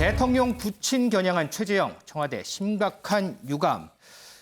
대통령 부친 겨냥한 최재형, 청와대 심각한 유감.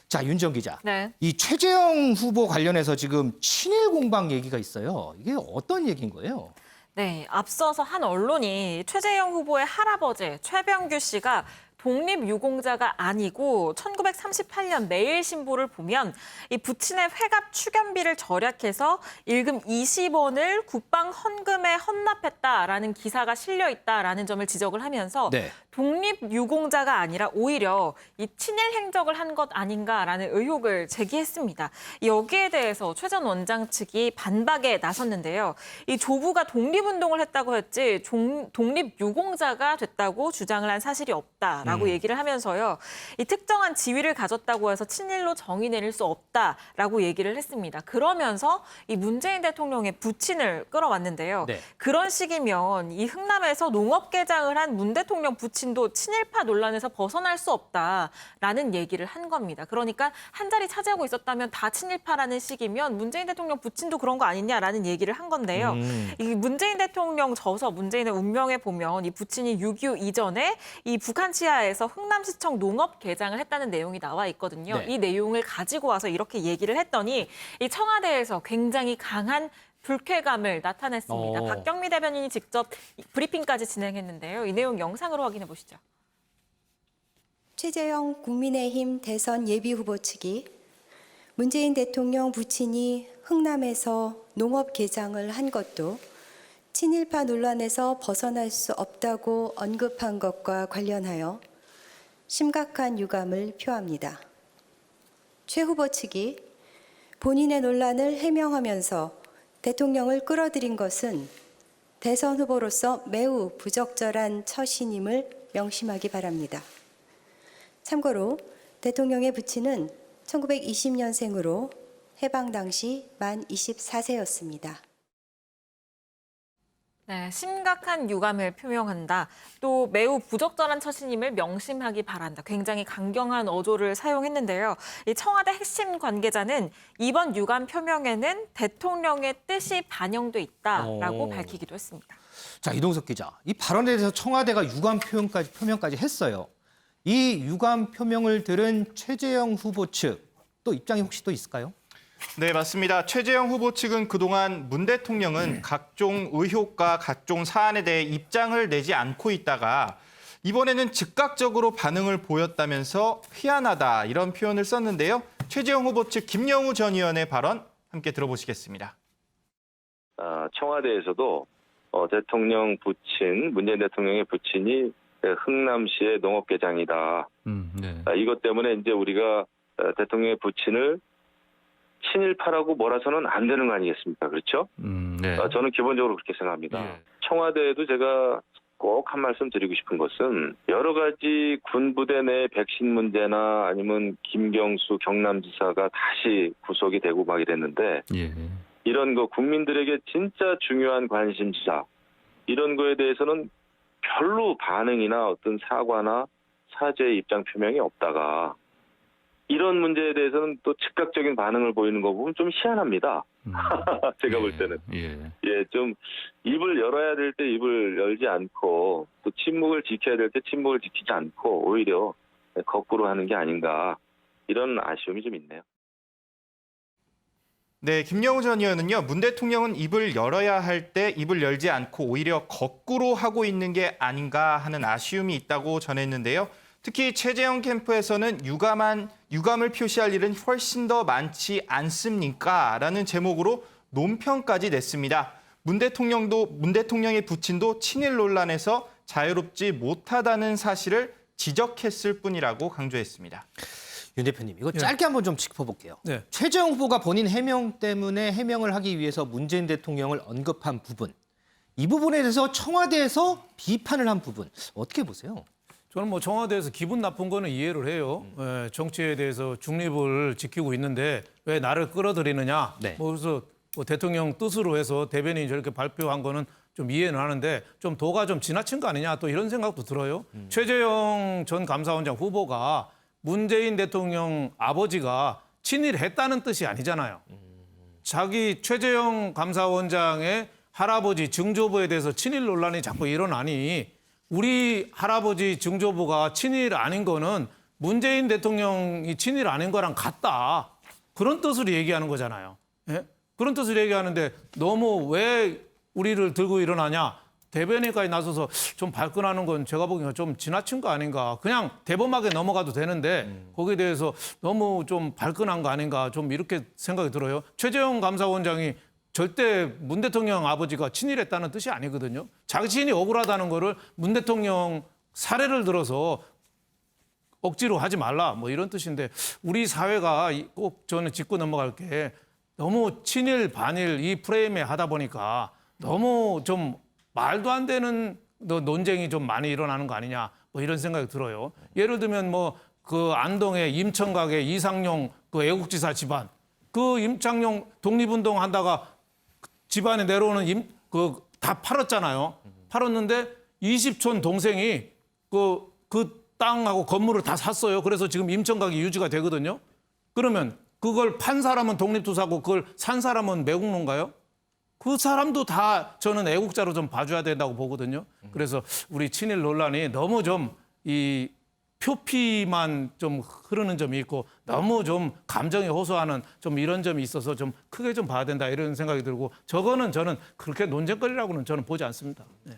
자, 윤정 기자. 네. 이 최재형 후보 관련해서 지금 친일 공방 얘기가 있어요. 이게 어떤 얘기인 거예요? 네, 앞서서 한 언론이 최재형 후보의 할아버지 최병규 씨가 독립유공자가 아니고 1938년 매일 신보를 보면 이 부친의 회갑 추견비를 절약해서 일금 20원을 국방 헌금에 헌납했다라는 기사가 실려 있다라는 점을 지적을 하면서 네. 독립유공자가 아니라 오히려 이 친일 행적을 한 것 아닌가라는 의혹을 제기했습니다. 여기에 대해서 최 전 원장 측이 반박에 나섰는데요. 이 조부가 독립운동을 했다고 했지 독립유공자가 됐다고 주장을 한 사실이 없다라고 얘기를 하면서요. 이 특정한 지위를 가졌다고 해서 친일로 정의 내릴 수 없다라고 얘기를 했습니다. 그러면서 이 문재인 대통령의 부친을 끌어왔는데요. 네. 그런 식이면 이 흥남에서 농업개장을 한 문 대통령 부친도 친일파 논란에서 벗어날 수 없다라는 얘기를 한 겁니다. 그러니까 한 자리 차지하고 있었다면 다 친일파라는 식이면 문재인 대통령 부친도 그런 거 아니냐라는 얘기를 한 건데요. 이 문재인 대통령 저서 문재인의 운명에 보면 이 부친이 6.25 이전에 이 북한 치하에서 흥남시청 농업개장을 했다는 내용이 나와 있거든요. 네. 이 내용을 가지고 와서 이렇게 얘기를 했더니 이 청와대에서 굉장히 강한 불쾌감을 나타냈습니다. 박경미 대변인이 직접 브리핑까지 진행했는데요. 이 내용 영상으로 확인해 보시죠. 최재형 국민의힘 대선 예비후보 측이 문재인 대통령 부친이 흥남에서 농업 개장을 한 것도 친일파 논란에서 벗어날 수 없다고 언급한 것과 관련하여 심각한 유감을 표합니다. 최 후보 측이 본인의 논란을 해명하면서 대통령을 끌어들인 것은 대선 후보로서 매우 부적절한 처신임을 명심하기 바랍니다. 참고로 대통령의 부친은 1920년생으로 해방 당시 만 24세였습니다. 네, 심각한 유감을 표명한다. 또 매우 부적절한 처신임을 명심하기 바란다. 굉장히 강경한 어조를 사용했는데요. 이 청와대 핵심 관계자는 이번 유감 표명에는 대통령의 뜻이 반영돼 있다라고 밝히기도 했습니다. 자, 이동석 기자. 이 발언에 대해서 청와대가 유감 표명까지 했어요. 이 유감 표명을 들은 최재형 후보 측 또 입장이 혹시 또 있을까요? 네, 맞습니다. 최재형 후보 측은 그동안 문 대통령은 각종 의혹과 각종 사안에 대해 입장을 내지 않고 있다가 이번에는 즉각적으로 반응을 보였다면서 희한하다 이런 표현을 썼는데요. 최재형 후보 측 김영우 전 의원의 발언 함께 들어보시겠습니다. 청와대에서도 대통령 부친, 문재인 대통령의 부친이 흥남시의 농업개장이다. 네. 이것 때문에 이제 우리가 대통령의 부친을 친일파라고 몰아서는 안 되는 거 아니겠습니까? 그렇죠? 네. 저는 기본적으로 그렇게 생각합니다. 예. 청와대에도 제가 꼭 한 말씀 드리고 싶은 것은 여러 가지 군부대 내 백신 문제나 아니면 김경수 경남지사가 다시 구속이 되고 막 이랬는데 예. 이런 거 국민들에게 진짜 중요한 관심사 이런 거에 대해서는 별로 반응이나 어떤 사과나 사죄의 입장 표명이 없다가 이런 문제에 대해서는 또 즉각적인 반응을 보이는 거 보면 좀 희한합니다. 제가 볼 때는. 좀 입을 열어야 될 때 입을 열지 않고 또 침묵을 지켜야 될 때 침묵을 지키지 않고 오히려 거꾸로 하는 게 아닌가 이런 아쉬움이 좀 있네요. 네, 김영우 전 의원은요. 문 대통령은 입을 열어야 할 때 입을 열지 않고 오히려 거꾸로 하고 있는 게 아닌가 하는 아쉬움이 있다고 전했는데요. 특히 최재형 캠프에서는 유감을 표시할 일은 훨씬 더 많지 않습니까? 라는 제목으로 논평까지 냈습니다. 문 대통령의 부친도 친일 논란에서 자유롭지 못하다는 사실을 지적했을 뿐이라고 강조했습니다. 윤 대표님, 이거 짧게 한번 좀 짚어볼게요. 네. 최재형 후보가 본인 해명 때문에 해명을 하기 위해서 문재인 대통령을 언급한 부분, 이 부분에 대해서 청와대에서 비판을 한 부분, 어떻게 보세요? 저는 뭐 청와대에서 기분 나쁜 거는 이해를 해요. 예, 정치에 대해서 중립을 지키고 있는데 왜 나를 끌어들이느냐. 네. 그래서 뭐 대통령 뜻으로 해서 대변인이 저렇게 발표한 거는 좀 이해는 하는데 좀 도가 좀 지나친 거 아니냐 또 이런 생각도 들어요. 최재형 전 감사원장 후보가 문재인 대통령 아버지가 친일했다는 뜻이 아니잖아요. 자기 최재형 감사원장의 할아버지 증조부에 대해서 친일 논란이 자꾸 일어나니 우리 할아버지 증조부가 친일 아닌 거는 문재인 대통령이 친일 아닌 거랑 같다. 그런 뜻으로 얘기하는 거잖아요. 예? 그런 뜻으로 얘기하는데 너무 왜 우리를 들고 일어나냐. 대변인까지 나서서 좀 발끈하는 건 제가 보기엔 좀 지나친 거 아닌가. 그냥 대범하게 넘어가도 되는데 거기에 대해서 너무 좀 발끈한 거 아닌가. 좀 이렇게 생각이 들어요. 최재형 감사원장이 절대 문 대통령 아버지가 친일했다는 뜻이 아니거든요. 자신이 억울하다는 거를 문 대통령 사례를 들어서 억지로 하지 말라 뭐 이런 뜻인데 우리 사회가 꼭 저는 짚고 넘어갈 게 너무 친일 반일 이 프레임에 하다 보니까 너무 좀 말도 안 되는 논쟁이 좀 많이 일어나는 거 아니냐 뭐 이런 생각이 들어요. 예를 들면 뭐 그 안동의 임청각의 이상용 그 애국지사 집안 그 임창용 독립운동 한다가 집안에 내려오는 그 다 팔았잖아요. 팔았는데 20촌 동생이 그 땅하고 건물을 다 샀어요. 그래서 지금 임청각이 유지가 되거든요. 그러면 그걸 판 사람은 독립투사고 그걸 산 사람은 매국노인가요? 그 사람도 다 저는 애국자로 좀 봐줘야 된다고 보거든요. 그래서 우리 친일 논란이 너무 좀 이 표피만 좀 흐르는 점이 있고 너무 좀 감정에 호소하는 좀 이런 점이 있어서 좀 크게 좀 봐야 된다 이런 생각이 들고 저거는 저는 그렇게 논쟁거리라고는 저는 보지 않습니다. 네.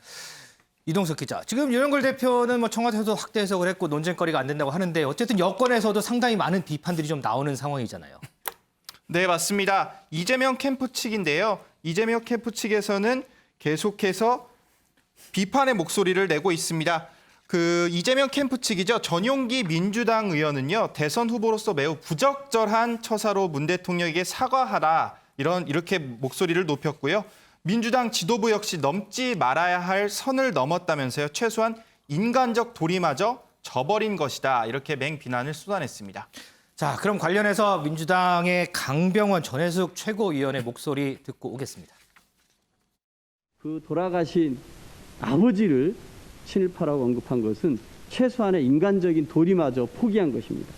이동석 기자, 지금 윤석열 대표는 뭐 청와대에서도 확대 해석을 했고 논쟁거리가 안 된다고 하는데 어쨌든 여권에서도 상당히 많은 비판들이 좀 나오는 상황이잖아요. 네, 맞습니다. 이재명 캠프 측인데요. 이재명 캠프 측에서는 계속해서 비판의 목소리를 내고 있습니다. 그 이재명 캠프 측이죠. 전용기 민주당 의원은요. 대선 후보로서 매우 부적절한 처사로 문 대통령에게 사과하라 이렇게 목소리를 높였고요. 민주당 지도부 역시 넘지 말아야 할 선을 넘었다면서요. 최소한 인간적 도리마저 저버린 것이다. 이렇게 맹비난을 쏟아냈습니다. 자, 그럼 관련해서 민주당의 강병원 전해숙 최고위원의 목소리 듣고 오겠습니다. 그 돌아가신 아버지를 친일파라고 언급한 것은 최소한의 인간적인 도리마저 포기한 것입니다.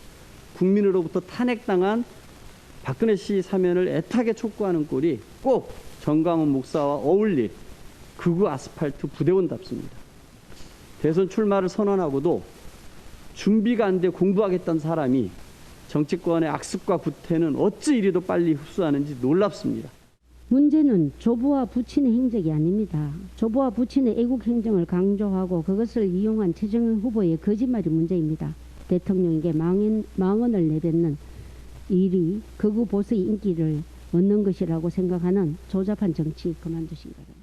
국민으로부터 탄핵당한 박근혜 씨 사면을 애타게 촉구하는 꼴이 꼭 정강훈 목사와 어울릴 극우 아스팔트 부대원답습니다. 대선 출마를 선언하고도 준비가 안 돼 공부하겠다는 사람이 정치권의 악습과 구태는 어찌 이리도 빨리 흡수하는지 놀랍습니다. 문제는 조부와 부친의 행적이 아닙니다. 조부와 부친의 애국 행정을 강조하고 그것을 이용한 최재형 후보의 거짓말이 문제입니다. 대통령에게 망언을 내뱉는 일이 극우 보수의 인기를 얻는 것이라고 생각하는 조잡한 정치 그만두신 거예요.